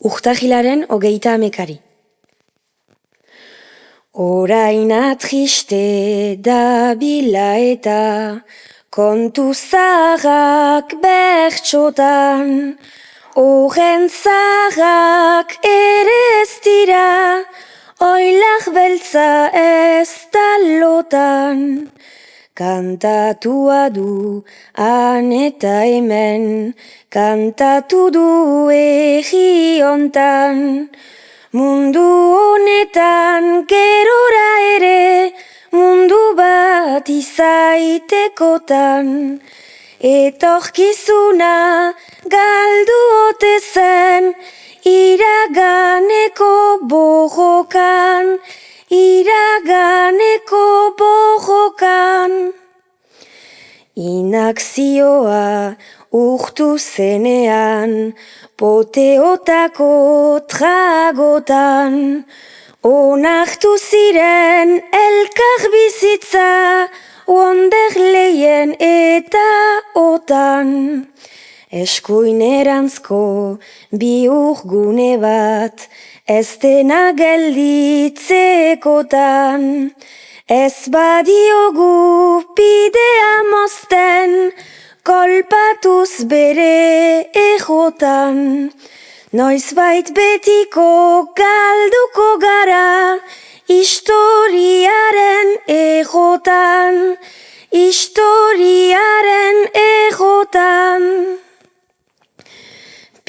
Urtahilaren 30. Oraina triste da bila eta kontu zaharrak bertxotan, horren zaharrak ere ez dira, oilak beltza ez da lotan. Kantatua du han eta hemen, kantatu du egi hontan. Mundu honetan gerora ere, mundu bat izaitekotan. Etorkizuna galdu ote zen, iraganeko borrokan, iraganeko borrokan. Inakzioa urtu zenean, poteotako tragotan, onartu ziren elkar bizitza, Wonderleyen eta otan. Eskuinerantzko bihurgune bat, ez dena gelditzekotan. Ez badiogu bidea mozten, kolpatuz bere ejotan. Noizbait betiko galduko gara, historiaren ejotan, historiaren ejotan.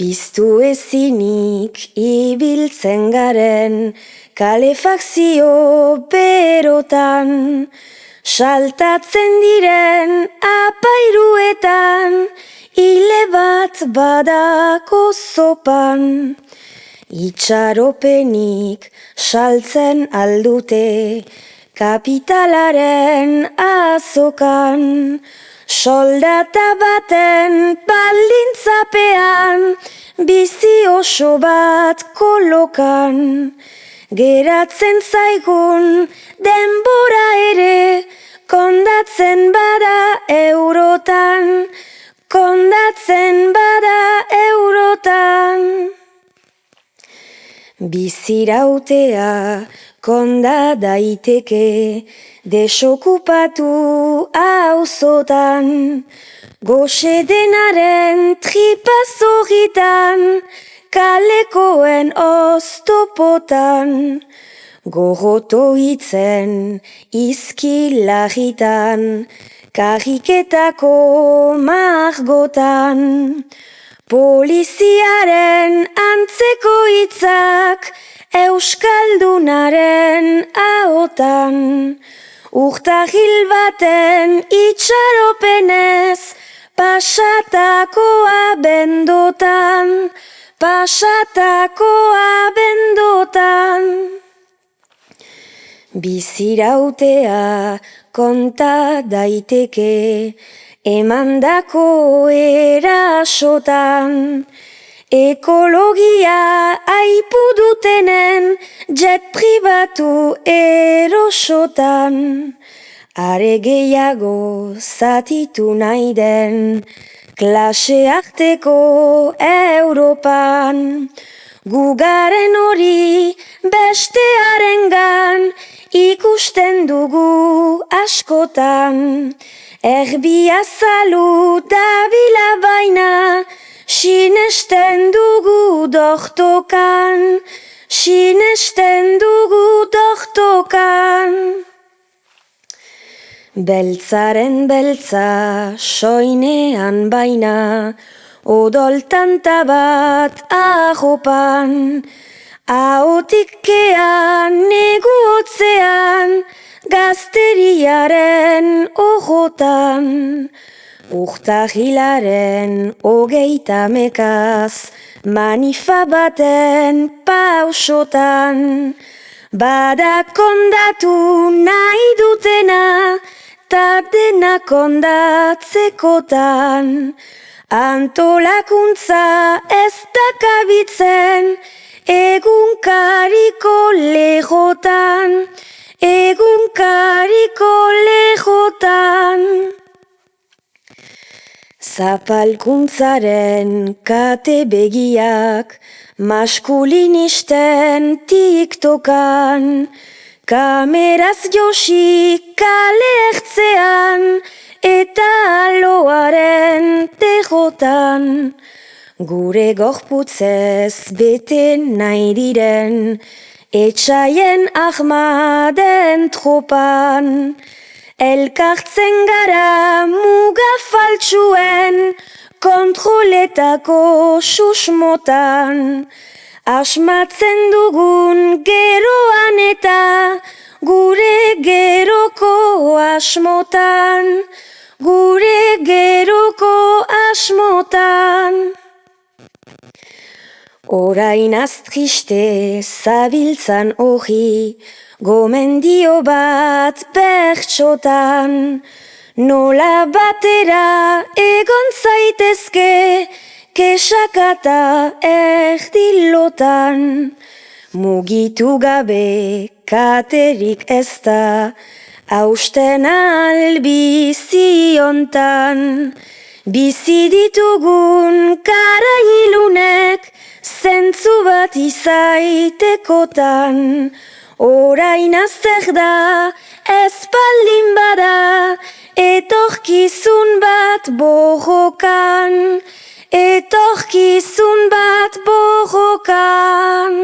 Piztu ezinik ibiltzen garen, kalefakzio berotan, saltatzen diren apairuetan, hile bat badako zopan. Itxaropenik saltzen aldute, kapitalaren azokan, soldata baten baldintzapean, bizi oso bat kolokan. Geratzen zaigun denbora ere, kondatzen bada eurotan, kondatzen bada eurotan. Bizirautea konda daiteke, desokupatu auzotan, goxe denaren tripazorritan, kalekoen oztopotan, gogoto hitzen izkilagitan, kariketako margotan. Poliziaren antzeko hitzak euskaldunaren ahotan, urtahil baten itxaropenez, pasatakoa bendotan, pasatakoa bendotan. Bizirautea konta daiteke, emandako erasotan, ekologia aipu dutenen jet pribatu erosotan, are gehiago zatitu nahi den klase arteko Europan. Gugaren hori bestearengan ikusten dugu askotan, erbia zalu dabila baina, sinesten dugu doktokan, sinesten dugu doktokan. Beltzaren beltza soinean baina, odoltanta bat ahopan, ahotikkean negu hotzean, gazteriaren ojotan. Urtahilaren 30 manifa baten pausotan, bada kondatu nahi dutena, ta dena kondatzekotan. Antolakuntza ez dakabitzen, egunkariko lejotan, egunkariko lejotan. Zapalkuntzaren kate begiak, maskulinisten tiktokan, kameraz josik kale ertzean, eta aloaren tejotan, gure gorputzez bete nahi diren, etxaien ahmaden tropan, elkartzen gara muga faltsuen, kontroletako susmotan, asmatzen dugun geroan eta gure geroko asmotan, gure geroko asmotan. Orain aztriste zabiltzan hori, gomendio bat bertxotan, nola batera egon zaitezke, kesakata erdilotan, mugitu gabe katerik ez da, hausten albiziontan, bizi ditugun karailunek, zentzu bat izaitekotan, orain zer da ez baldin bada, etorkizun bat borrokan, etorkizun bat borrokan.